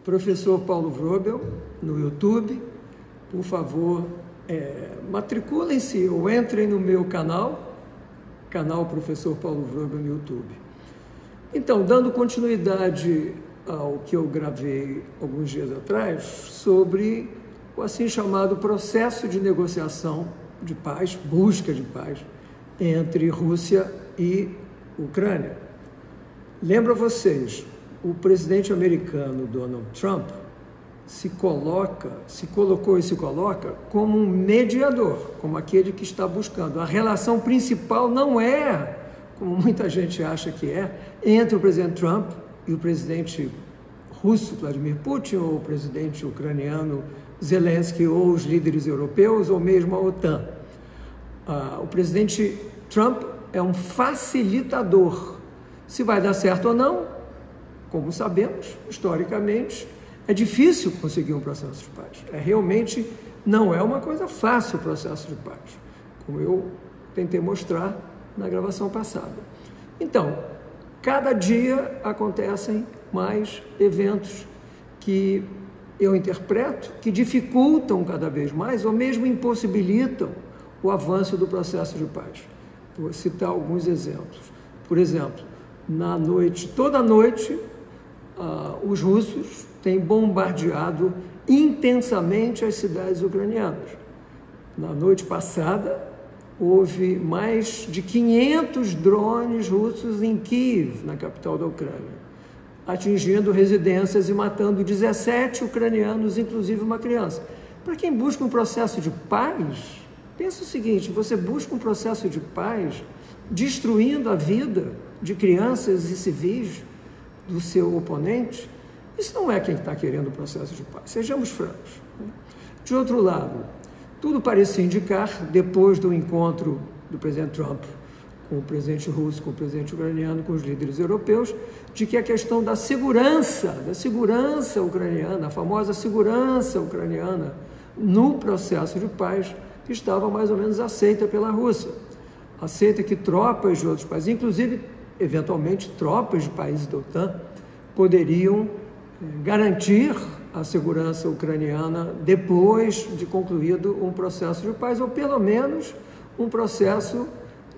Professor Paulo Wrobel, no YouTube. Por favor, matriculem-se ou entrem no meu canal Professor Paulo Wrobel no YouTube. Então, dando continuidade ao que eu gravei alguns dias atrás, sobre o assim chamado processo de negociação de paz, busca de paz, entre Rússia e Ucrânia. Lembro a vocês, o presidente americano Donald Trump se colocou e se coloca como um mediador, como aquele que está buscando. A relação principal não é, como muita gente acha que é, entre o presidente Trump e o presidente russo Vladimir Putin, ou o presidente ucraniano Zelensky, ou os líderes europeus, ou mesmo a OTAN. O presidente Trump é um facilitador. Se vai dar certo ou não, como sabemos, historicamente, é difícil conseguir um processo de paz. Realmente não é uma coisa fácil o processo de paz, como eu tentei mostrar na gravação passada. Então, cada dia acontecem mais eventos que eu interpreto que dificultam cada vez mais ou mesmo impossibilitam o avanço do processo de paz. Vou citar alguns exemplos. Por exemplo, toda noite, os russos têm bombardeado intensamente as cidades ucranianas. Na noite passada, houve mais de 500 drones russos em Kiev, na capital da Ucrânia, atingindo residências e matando 17 ucranianos, inclusive uma criança. Para quem busca um processo de paz, pensa o seguinte: você busca um processo de paz destruindo a vida de crianças e civis do seu oponente. Isso não é quem está querendo o processo de paz, sejamos francos. De outro lado, tudo parecia indicar, depois do encontro do presidente Trump com o presidente russo, com o presidente ucraniano, com os líderes europeus, de que a questão da segurança ucraniana, a famosa segurança ucraniana no processo de paz, estava mais ou menos aceita pela Rússia. Aceita que tropas de outros países, inclusive, eventualmente, tropas de países da OTAN, poderiam garantir a segurança ucraniana depois de concluído um processo de paz, ou pelo menos um processo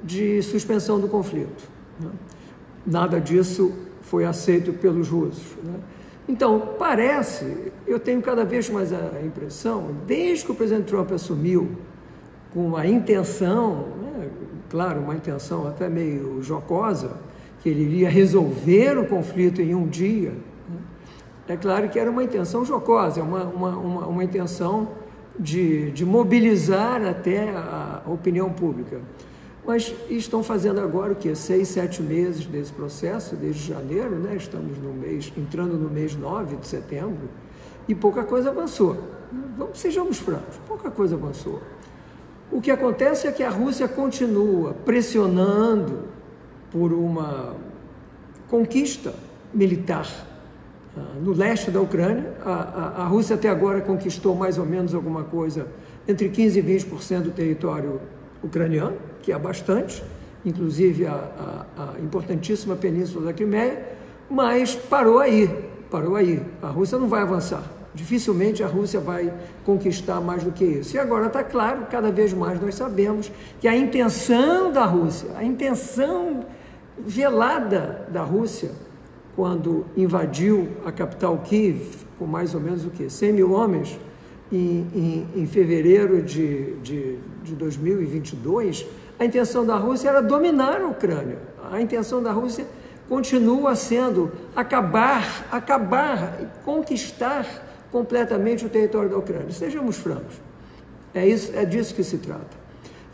de suspensão do conflito. Nada disso foi aceito pelos russos. Então, eu tenho cada vez mais a impressão, desde que o presidente Trump assumiu com a intenção, claro, uma intenção até meio jocosa, que ele iria resolver o conflito em um dia. É claro que era uma intenção jocosa, uma intenção de mobilizar até a opinião pública. Mas estão fazendo agora o quê? 6, 7 meses desse processo, desde janeiro, estamos entrando no mês 9 de setembro, e pouca coisa avançou. Sejamos francos, pouca coisa avançou. O que acontece é que a Rússia continua pressionando por uma conquista militar no leste da Ucrânia. A Rússia até agora conquistou mais ou menos alguma coisa entre 15% e 20% do território ucraniano, que é bastante, inclusive a importantíssima península da Crimeia, mas parou aí. A Rússia não vai avançar. Dificilmente a Rússia vai conquistar mais do que isso. E agora está claro, cada vez mais nós sabemos que a intenção da Rússia, a intenção velada da Rússia, quando invadiu a capital Kiev, com mais ou menos 100 mil homens, em fevereiro de 2022, a intenção da Rússia era dominar a Ucrânia. A intenção da Rússia continua sendo acabar, conquistar completamente o território da Ucrânia. Sejamos francos, é disso que se trata.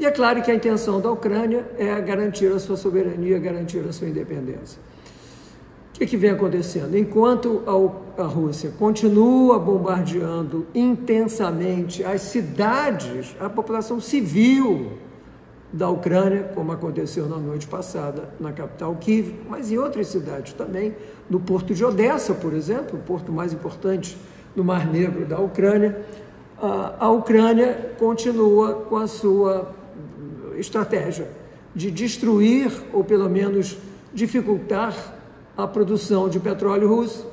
E é claro que a intenção da Ucrânia é garantir a sua soberania, garantir a sua independência. O que vem acontecendo? Enquanto a Rússia continua bombardeando intensamente as cidades, a população civil da Ucrânia, como aconteceu na noite passada na capital Kiev, mas em outras cidades também, no porto de Odessa, por exemplo, o porto mais importante do Mar Negro da Ucrânia, a Ucrânia continua com a sua estratégia de destruir, ou pelo menos dificultar, a produção de petróleo russo,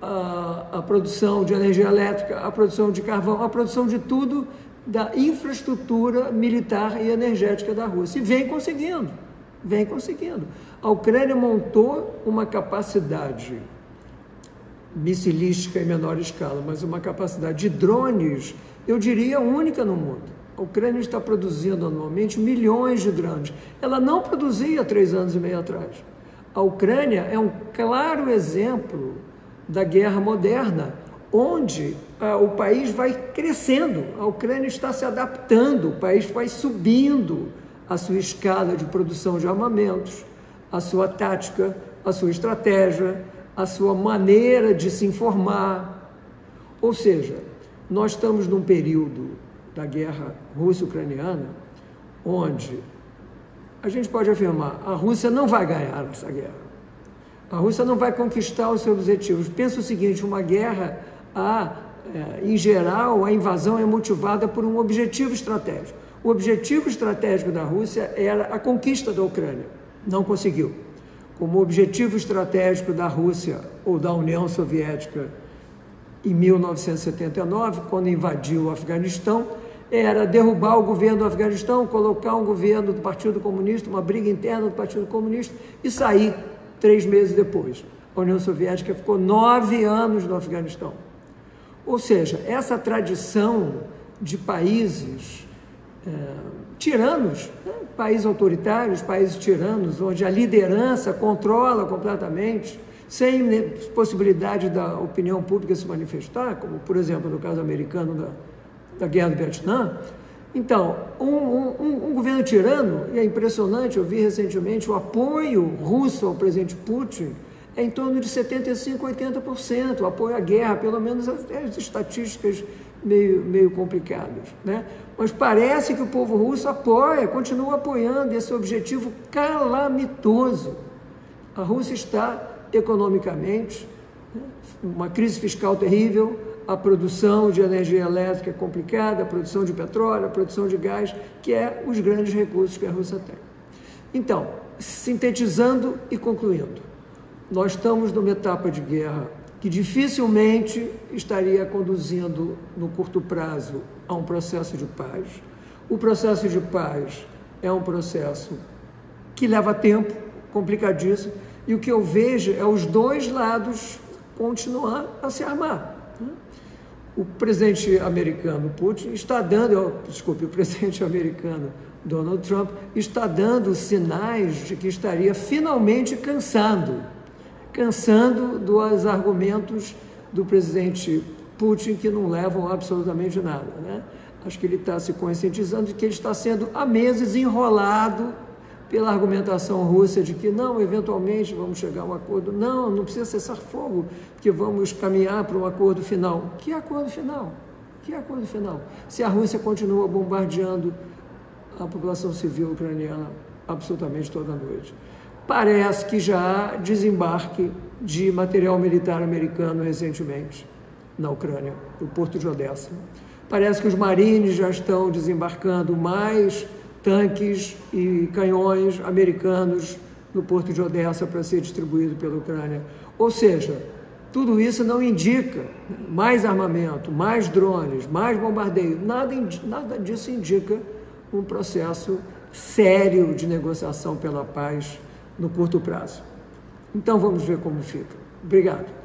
a produção de energia elétrica, a produção de carvão, a produção de tudo da infraestrutura militar e energética da Rússia. E vem conseguindo. A Ucrânia montou uma capacidade missilística em menor escala, mas uma capacidade de drones, eu diria, única no mundo. A Ucrânia está produzindo anualmente milhões de drones. Ela não produzia 3 anos e meio atrás. A Ucrânia é um claro exemplo da guerra moderna, onde o país vai crescendo, a Ucrânia está se adaptando, o país vai subindo a sua escala de produção de armamentos, a sua tática, a sua estratégia, a sua maneira de se informar. Ou seja, nós estamos num período da guerra russo-ucraniana, onde a gente pode afirmar, a Rússia não vai ganhar essa guerra. A Rússia não vai conquistar os seus objetivos. Pensa o seguinte, uma guerra, em geral, a invasão é motivada por um objetivo estratégico. O objetivo estratégico da Rússia era a conquista da Ucrânia. Não conseguiu. Como objetivo estratégico da Rússia ou da União Soviética em 1979, quando invadiu o Afeganistão, era derrubar o governo do Afeganistão, colocar um governo do Partido Comunista, uma briga interna do Partido Comunista e sair 3 meses depois. A União Soviética ficou 9 anos no Afeganistão. Ou seja, essa tradição de países tiranos, né? Países autoritários, países tiranos, onde a liderança controla completamente, sem possibilidade da opinião pública se manifestar, como, por exemplo, no caso americano da Guerra do Vietnã. Então, um governo tirano, e é impressionante, eu vi recentemente o apoio russo ao presidente Putin é em torno de 75%, 80%, o apoio à guerra, pelo menos as estatísticas meio complicadas, né? Mas parece que o povo russo continua apoiando esse objetivo calamitoso. A Rússia está economicamente, né, uma crise fiscal terrível, a produção de energia elétrica complicada, a produção de petróleo, a produção de gás, que é os grandes recursos que a Rússia tem. Então, sintetizando e concluindo, nós estamos numa etapa de guerra que dificilmente estaria conduzindo no curto prazo a um processo de paz. O processo de paz é um processo que leva tempo, complicadíssimo, e o que eu vejo é os dois lados continuar a se armar. O presidente americano Putin o presidente americano Donald Trump está dando sinais de que estaria finalmente cansando dos argumentos do presidente Putin, que não levam absolutamente nada, né? Acho que ele está se conscientizando de que ele está sendo há meses enrolado pela argumentação russa de que não, eventualmente vamos chegar a um acordo. Não precisa cessar fogo, porque vamos caminhar para um acordo final. Que acordo final? Que acordo final? Se a Rússia continua bombardeando a população civil ucraniana absolutamente toda noite. Parece que já há desembarque de material militar americano recentemente na Ucrânia, no porto de Odessa. Parece que os marines já estão desembarcando mais tanques e canhões americanos no porto de Odessa para ser distribuído pela Ucrânia. Ou seja, tudo isso não indica mais armamento, mais drones, mais bombardeio. Nada disso indica um processo sério de negociação pela paz no curto prazo. Então vamos ver como fica. Obrigado.